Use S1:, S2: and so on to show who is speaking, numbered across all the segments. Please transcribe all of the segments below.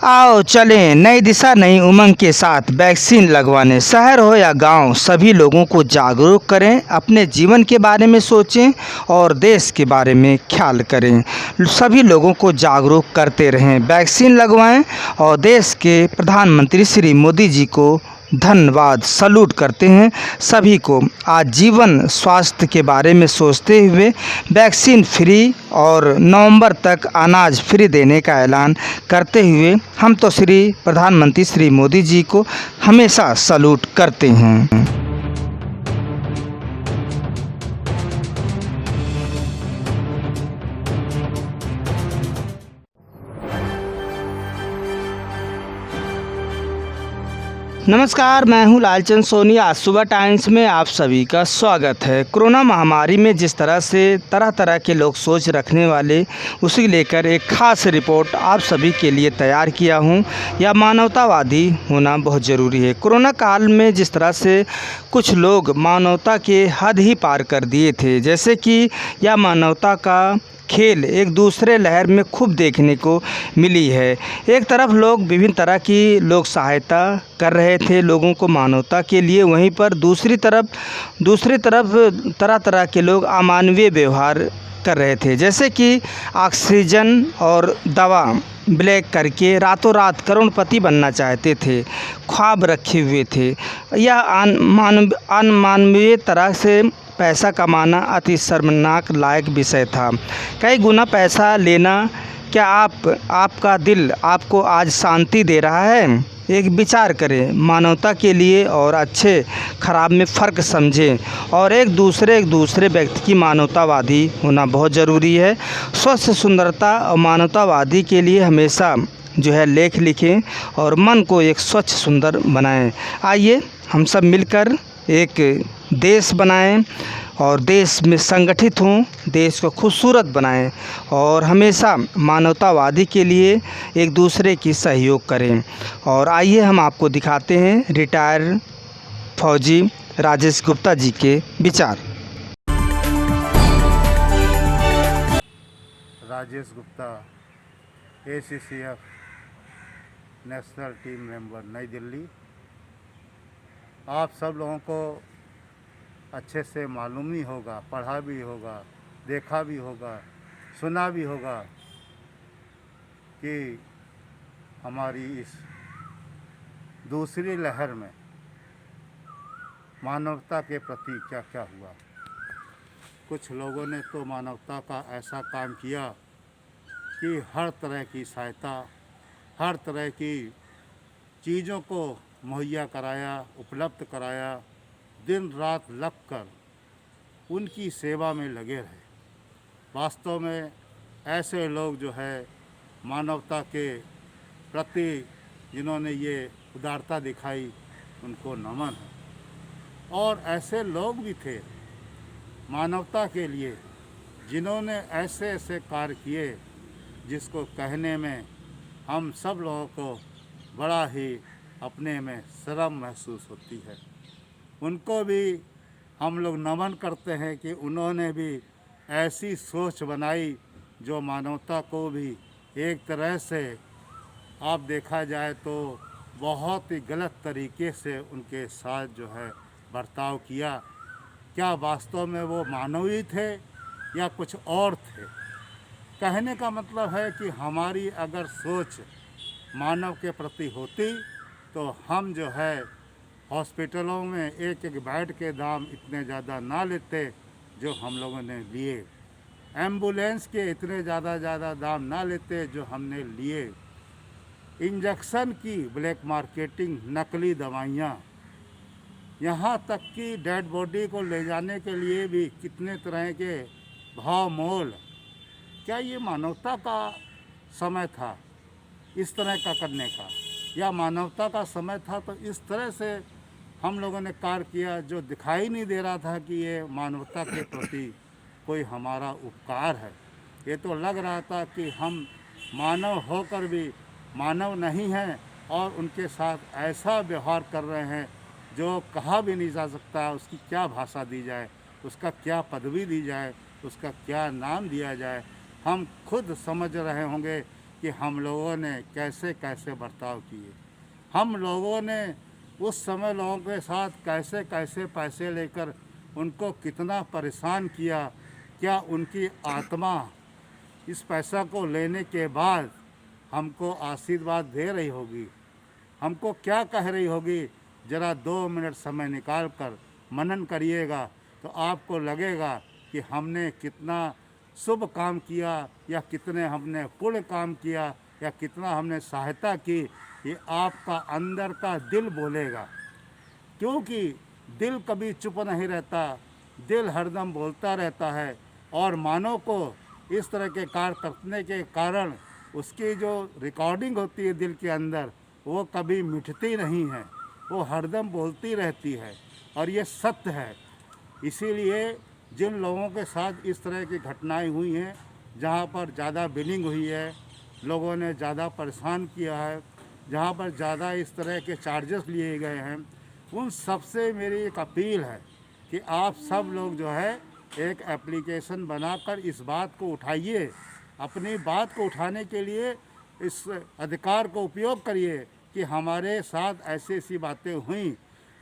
S1: आओ चलें नई दिशा नई उमंग के साथ वैक्सीन लगवाने। शहर हो या गांव, सभी लोगों को जागरूक करें, अपने जीवन के बारे में सोचें और देश के बारे में ख्याल करें। सभी लोगों को जागरूक करते रहें, वैक्सीन लगवाएं और देश के प्रधानमंत्री श्री मोदी जी को धन्यवाद सल्यूट करते हैं। सभी को आज जीवन स्वास्थ्य के बारे में सोचते हुए वैक्सीन फ्री और नवंबर तक अनाज फ्री देने का ऐलान करते हुए हम तो श्री प्रधानमंत्री श्री मोदी जी को हमेशा सल्यूट करते हैं। नमस्कार, मैं हूं लालचंद सोनी। आज सुबह टाइम्स में आप सभी का स्वागत है। कोरोना महामारी में जिस तरह से तरह तरह के लोग सोच रखने वाले, उसी लेकर एक खास रिपोर्ट आप सभी के लिए तैयार किया हूं। यह मानवतावादी होना बहुत ज़रूरी है। कोरोना काल में जिस तरह से कुछ लोग मानवता के हद ही पार कर दिए थे, जैसे कि यह मानवता का खेल एक दूसरे लहर में खूब देखने को मिली है। एक तरफ लोग विभिन्न तरह की लोग सहायता कर रहे थे लोगों को मानवता के लिए, वहीं पर दूसरी तरफ तरह तरह के लोग अमानवीय व्यवहार कर रहे थे, जैसे कि ऑक्सीजन और दवा ब्लैक करके रातों रात करोड़पति बनना चाहते थे, ख्वाब रखे हुए थे। यह अनमानवीय तरह से पैसा कमाना अति शर्मनाक लायक विषय था। कई गुना पैसा लेना, क्या आपका दिल आपको आज शांति दे रहा है? एक विचार करें मानवता के लिए और अच्छे खराब में फ़र्क समझें और एक दूसरे व्यक्ति की मानवतावादी होना बहुत ज़रूरी है। स्वस्थ सुंदरता और मानवतावादी के लिए हमेशा जो है लेख लिखें और मन को एक स्वच्छ सुंदर बनाएं। आइए हम सब मिलकर एक देश बनाएं और देश में संगठित हों, देश को खूबसूरत बनाएं और हमेशा मानवतावादी के लिए एक दूसरे की सहयोग करें। और आइए हम आपको दिखाते हैं रिटायर फौजी राजेश गुप्ता जी के विचार।
S2: Rajesh Gupta, ACCF national team member, नई दिल्ली। आप सब लोगों को अच्छे से मालूम ही होगा, पढ़ा भी होगा, देखा भी होगा, सुना भी होगा कि हमारी इस दूसरी लहर में मानवता के प्रति क्या क्या हुआ। कुछ लोगों ने तो मानवता का ऐसा काम किया कि हर तरह की सहायता, हर तरह की चीज़ों को मुहैया कराया, उपलब्ध कराया, दिन रात लगकर उनकी सेवा में लगे रहे। वास्तव में ऐसे लोग जो है मानवता के प्रति जिन्होंने ये उदारता दिखाई, उनको नमन है। और ऐसे लोग भी थे मानवता के लिए जिन्होंने ऐसे ऐसे कार्य किए जिसको कहने में हम सब लोगों को बड़ा ही अपने में शर्म महसूस होती है। उनको भी हम लोग नमन करते हैं कि उन्होंने भी ऐसी सोच बनाई जो मानवता को भी एक तरह से आप देखा जाए तो बहुत ही गलत तरीके से उनके साथ जो है बर्ताव किया। क्या वास्तव में वो मानवीय थे या कुछ और थे? कहने का मतलब है कि हमारी अगर सोच मानव के प्रति होती तो हम जो है हॉस्पिटलों में एक एक बेड के दाम इतने ज़्यादा ना लेते जो हम लोगों ने लिए, एम्बुलेंस के इतने ज़्यादा दाम ना लेते जो हमने लिए, इंजेक्शन की ब्लैक मार्केटिंग, नकली दवाइयाँ, यहाँ तक कि डेड बॉडी को ले जाने के लिए भी कितने तरह के भाव मोल। क्या ये मानवता का समय था इस तरह का करने का? या मानवता का समय था तो इस तरह से हम लोगों ने कार्य किया जो दिखाई नहीं दे रहा था कि ये मानवता के प्रति कोई हमारा उपकार है। ये तो लग रहा था कि हम मानव होकर भी मानव नहीं हैं और उनके साथ ऐसा व्यवहार कर रहे हैं जो कहा भी नहीं जा सकता। उसकी क्या भाषा दी जाए, उसका क्या पदवी दी जाए, उसका क्या नाम दिया जाए। हम खुद समझ रहे होंगे कि हम लोगों ने कैसे कैसे बर्ताव किए। हम लोगों ने उस समय लोगों के साथ कैसे कैसे पैसे लेकर उनको कितना परेशान किया। क्या उनकी आत्मा इस पैसा को लेने के बाद हमको आशीर्वाद दे रही होगी, हमको क्या कह रही होगी? ज़रा 2 मिनट समय निकाल कर मनन करिएगा तो आपको लगेगा कि हमने कितना शुभ काम किया या कितने हमने पुण्य काम किया या कितना हमने सहायता की। ये आपका अंदर का दिल बोलेगा, क्योंकि दिल कभी चुप नहीं रहता, दिल हरदम बोलता रहता है। और मानव को इस तरह के कार्य करने के कारण उसकी जो रिकॉर्डिंग होती है दिल के अंदर, वो कभी मिटती नहीं है, वो हरदम बोलती रहती है। और ये सत्य है। इसीलिए जिन लोगों के साथ इस तरह की घटनाएं हुई हैं, जहाँ पर ज़्यादा बिलिंग हुई है, लोगों ने ज़्यादा परेशान किया है, जहाँ पर ज़्यादा इस तरह के चार्जेस लिए गए हैं, उन सबसे मेरी एक अपील है कि आप सब लोग जो है एक एप्लीकेशन बनाकर इस बात को उठाइए। अपनी बात को उठाने के लिए इस अधिकार को उपयोग करिए कि हमारे साथ ऐसी ऐसी बातें हुई,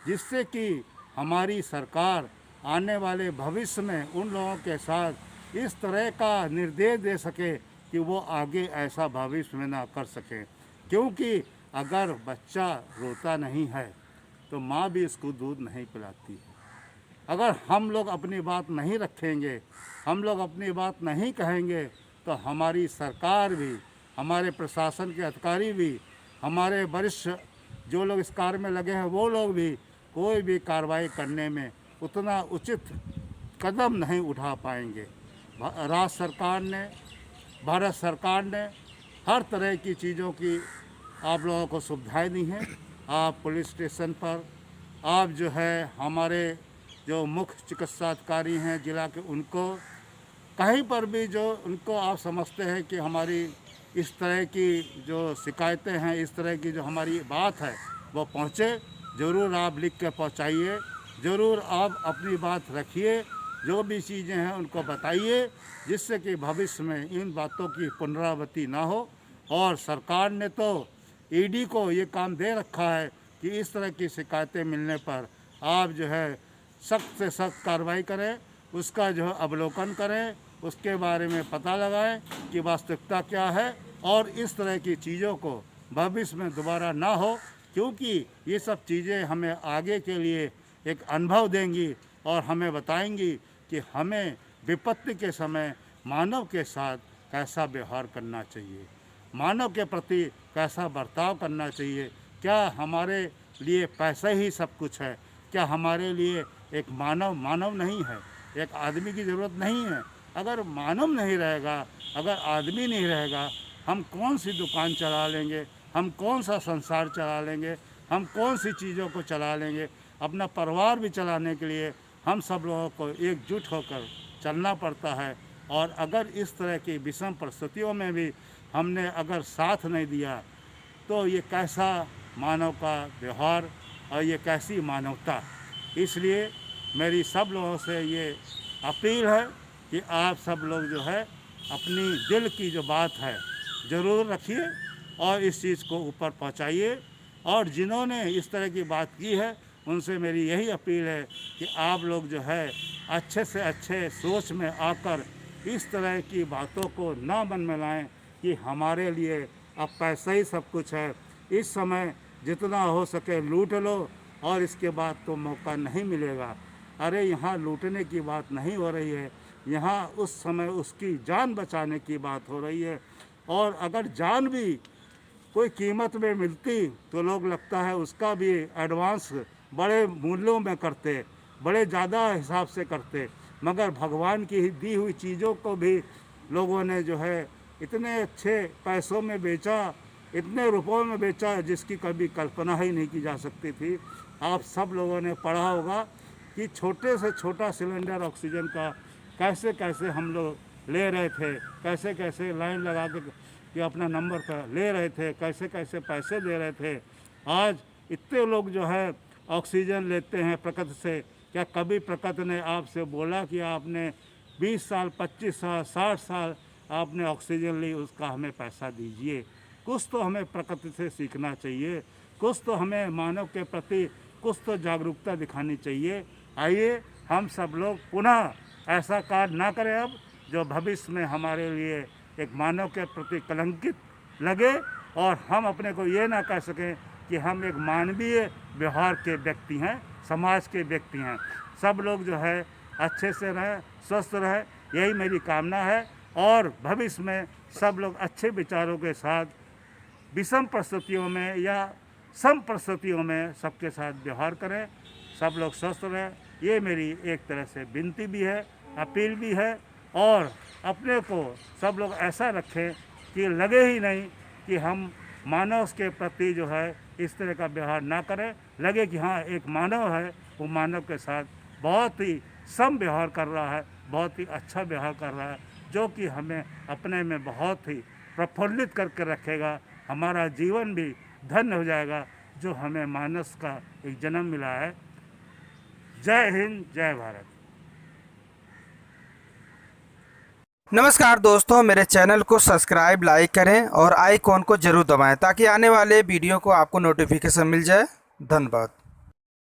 S2: जिससे कि हमारी सरकार आने वाले भविष्य में उन लोगों के साथ इस तरह का निर्देश दे सके कि वो आगे ऐसा भविष्य में ना कर सके। क्योंकि अगर बच्चा रोता नहीं है तो माँ भी इसको दूध नहीं पिलाती है। अगर हम लोग अपनी बात नहीं रखेंगे, हम लोग अपनी बात नहीं कहेंगे, तो हमारी सरकार भी, हमारे प्रशासन के अधिकारी भी, हमारे वरिष्ठ जो लोग इस कार्य में लगे हैं वो लोग भी कोई भी कार्रवाई करने में उतना उचित कदम नहीं उठा पाएंगे। राज्य सरकार ने, भारत सरकार ने हर तरह की चीज़ों की आप लोगों को सुविधाएं दी हैं। आप पुलिस स्टेशन पर, आप जो है हमारे जो मुख्य चिकित्सा अधिकारी हैं जिला के, उनको कहीं पर भी जो उनको आप समझते हैं कि हमारी इस तरह की जो शिकायतें हैं, इस तरह की जो हमारी बात है वो पहुँचे, ज़रूर आप लिख के पहुँचाइए, ज़रूर आप अपनी बात रखिए, जो भी चीज़ें हैं उनको बताइए, जिससे कि भविष्य में इन बातों की पुनरावृत्ति ना हो। और सरकार ने तो ईडी को ये काम दे रखा है कि इस तरह की शिकायतें मिलने पर आप जो है सख्त से सख्त कार्रवाई करें, उसका जो है अवलोकन करें, उसके बारे में पता लगाएं कि वास्तविकता क्या है, और इस तरह की चीज़ों को भविष्य में दोबारा ना हो। क्योंकि ये सब चीज़ें हमें आगे के लिए एक अनुभव देंगी और हमें बताएंगी कि हमें विपत्ति के समय मानव के साथ कैसा व्यवहार करना चाहिए, मानव के प्रति कैसा बर्ताव करना चाहिए। क्या हमारे लिए पैसा ही सब कुछ है? क्या हमारे लिए एक मानव नहीं है, एक आदमी की ज़रूरत नहीं है? अगर मानव नहीं रहेगा, अगर आदमी नहीं रहेगा, हम कौन सी दुकान चला लेंगे, हम कौन सा संसार चला लेंगे, हम कौन सी चीज़ों को चला लेंगे? अपना परिवार भी चलाने के लिए हम सब लोगों को एकजुट होकर चलना पड़ता है। और अगर इस तरह की विषम परिस्थितियों में भी हमने अगर साथ नहीं दिया, तो ये कैसा मानव का व्यवहार और ये कैसी मानवता। इसलिए मेरी सब लोगों से ये अपील है कि आप सब लोग जो है अपनी दिल की जो बात है ज़रूर रखिए और इस चीज़ को ऊपर पहुंचाइए। और जिन्होंने इस तरह की बात की है उनसे मेरी यही अपील है कि आप लोग जो है अच्छे से अच्छे सोच में आकर इस तरह की बातों को ना मन में लाएं कि हमारे लिए अब पैसा ही सब कुछ है, इस समय जितना हो सके लूट लो और इसके बाद तो मौका नहीं मिलेगा। अरे यहाँ लूटने की बात नहीं हो रही है, यहाँ उस समय उसकी जान बचाने की बात हो रही है। और अगर जान भी कोई कीमत में मिलती तो लोग लगता है उसका भी एडवांस बड़े मूल्यों में करते, बड़े ज़्यादा हिसाब से करते। मगर भगवान की दी हुई चीज़ों को भी लोगों ने जो है इतने अच्छे पैसों में बेचा, इतने रुपयों में बेचा जिसकी कभी कल्पना ही नहीं की जा सकती थी। आप सब लोगों ने पढ़ा होगा कि छोटे से छोटा सिलेंडर ऑक्सीजन का कैसे कैसे हम लोग ले रहे थे, कैसे कैसे लाइन लगा के अपना नंबर पर ले रहे थे, कैसे कैसे पैसे दे रहे थे। आज इतने लोग जो है ऑक्सीजन लेते हैं प्रकृति से। क्या कभी प्रकृति ने आपसे बोला कि आपने 20 साल, 25 साल, 60 साल आपने ऑक्सीजन ली, उसका हमें पैसा दीजिए। कुछ तो हमें प्रकृति से सीखना चाहिए, कुछ तो हमें मानव के प्रति कुछ तो जागरूकता दिखानी चाहिए। आइए हम सब लोग पुनः ऐसा कार्य ना करें अब, जो भविष्य में हमारे लिए एक मानव के प्रति कलंकित लगे और हम अपने को ये ना कह सकें कि हम एक मानवीय व्यवहार के व्यक्ति हैं, समाज के व्यक्ति हैं। सब लोग जो है अच्छे से रहें, स्वस्थ रहें, यही मेरी कामना है। और भविष्य में सब लोग अच्छे विचारों के साथ विषम परिस्थितियों में या सम परिस्थितियों में सबके साथ व्यवहार करें, सब लोग स्वस्थ रहें। ये मेरी एक तरह से विनती भी है, अपील भी है। और अपने को सब लोग ऐसा रखें कि लगे ही नहीं कि हम मानव के प्रति जो है इस तरह का व्यवहार ना करें, लगे कि हाँ एक मानव है, वो मानव के साथ बहुत ही सम व्यवहार कर रहा है, बहुत ही अच्छा व्यवहार कर रहा है, जो कि हमें अपने में बहुत ही प्रफुल्लित करके रखेगा। हमारा जीवन भी धन्य हो जाएगा, जो हमें मानस का एक जन्म मिला है। जय हिंद, जय भारत।
S1: नमस्कार दोस्तों, मेरे चैनल को सब्सक्राइब, लाइक करें और आइकॉन को जरूर दबाएं ताकि आने वाले वीडियो को आपको नोटिफिकेशन मिल जाए। धन्यवाद।